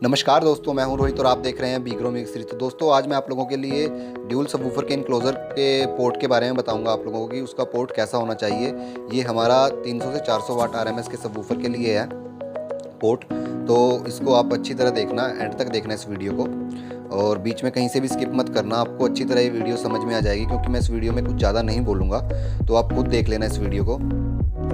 नमस्कार दोस्तों, मैं हूं रोहित और आप देख रहे हैं बीग्रो मिक्स। तो दोस्तों आज मैं आप लोगों के लिए ड्यूल सबवूफर के इनक्लोजर के पोर्ट के बारे में बताऊंगा आप लोगों को कि उसका पोर्ट कैसा होना चाहिए। ये हमारा 300 से 400 वाट आरएमएस के सबवूफर के लिए है पोर्ट। तो इसको आप अच्छी तरह देखना, एंड तक देखना इस वीडियो को, और बीच में कहीं से भी स्किप मत करना। आपको अच्छी तरह ये वीडियो समझ में आ जाएगी, क्योंकि मैं इस वीडियो में कुछ ज़्यादा नहीं बोलूँगा, तो आप खुद देख लेना इस वीडियो को।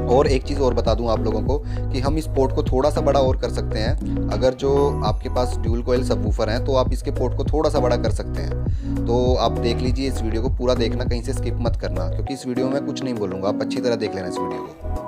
और एक चीज़ और बता दूं आप लोगों को कि हम इस पोर्ट को थोड़ा सा बड़ा और कर सकते हैं। अगर जो आपके पास ड्यूल कॉइल सबवूफर हैं तो आप इसके पोर्ट को थोड़ा सा बड़ा कर सकते हैं। तो आप देख लीजिए, इस वीडियो को पूरा देखना, कहीं से स्किप मत करना, क्योंकि इस वीडियो में कुछ नहीं बोलूँगा। आप अच्छी तरह देख लेना इस वीडियो को।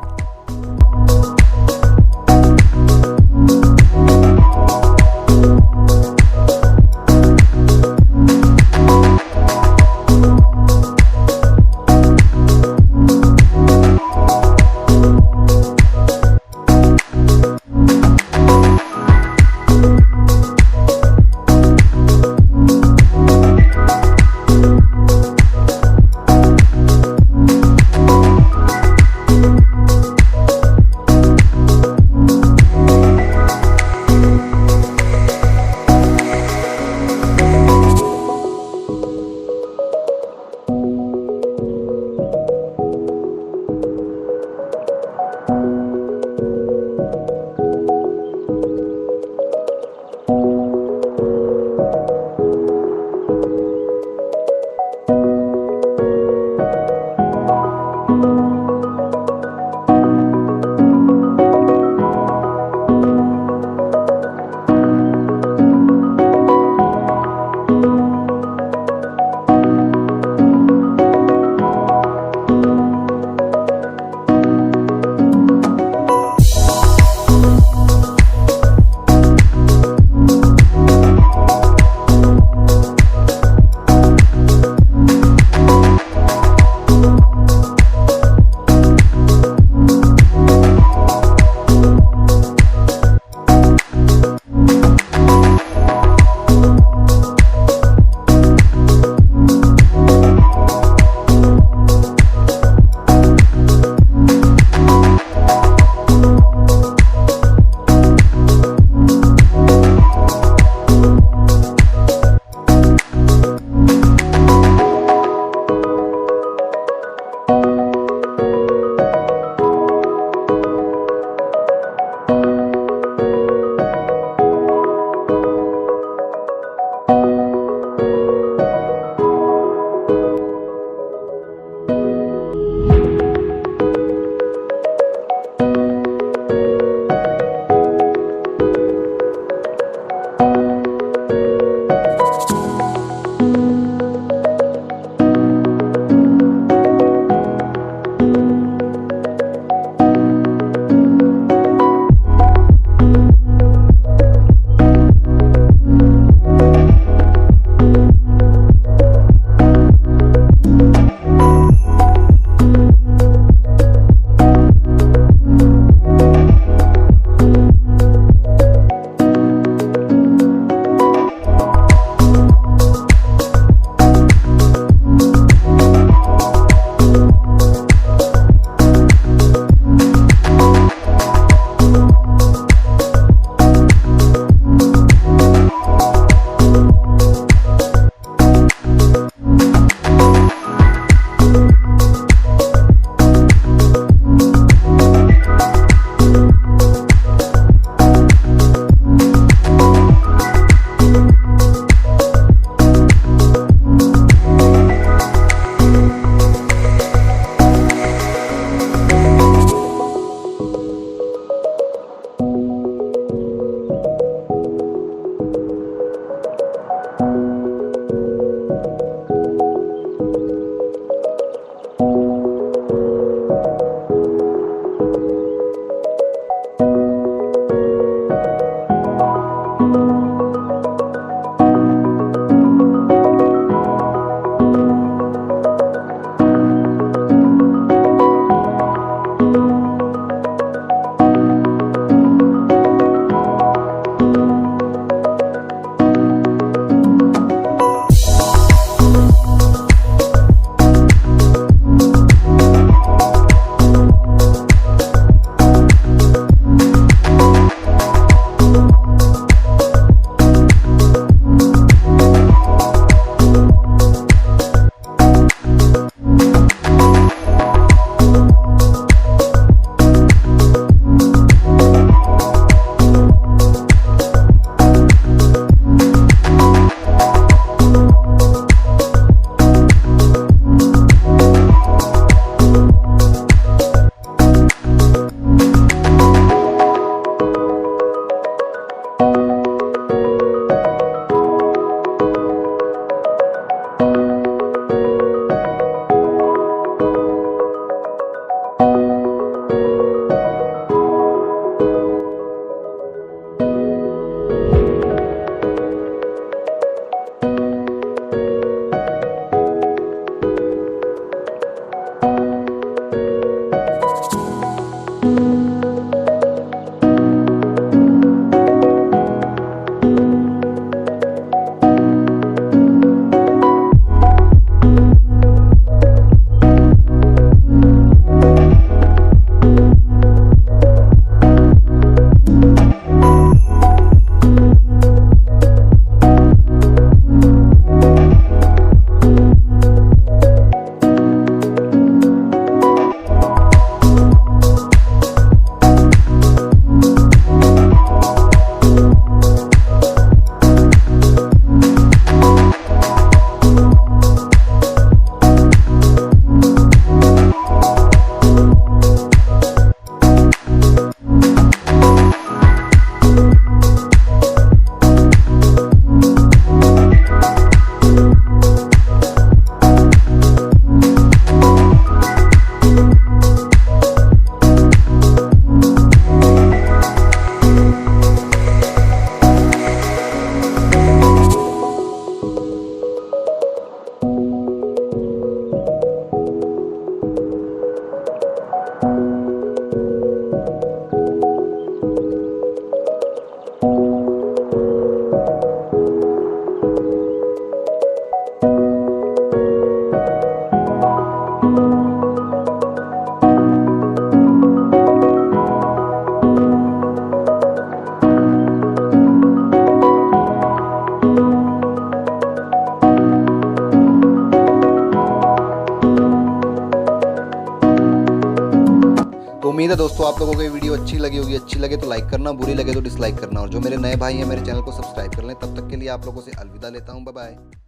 उम्मीद है दोस्तों आप लोगों को ये वीडियो अच्छी लगी होगी। अच्छी लगे तो लाइक करना, बुरी लगे तो डिसलाइक करना, और जो मेरे नए भाई हैं मेरे चैनल को सब्सक्राइब कर लें। तब तक के लिए आप लोगों से अलविदा लेता हूँ। Bye bye.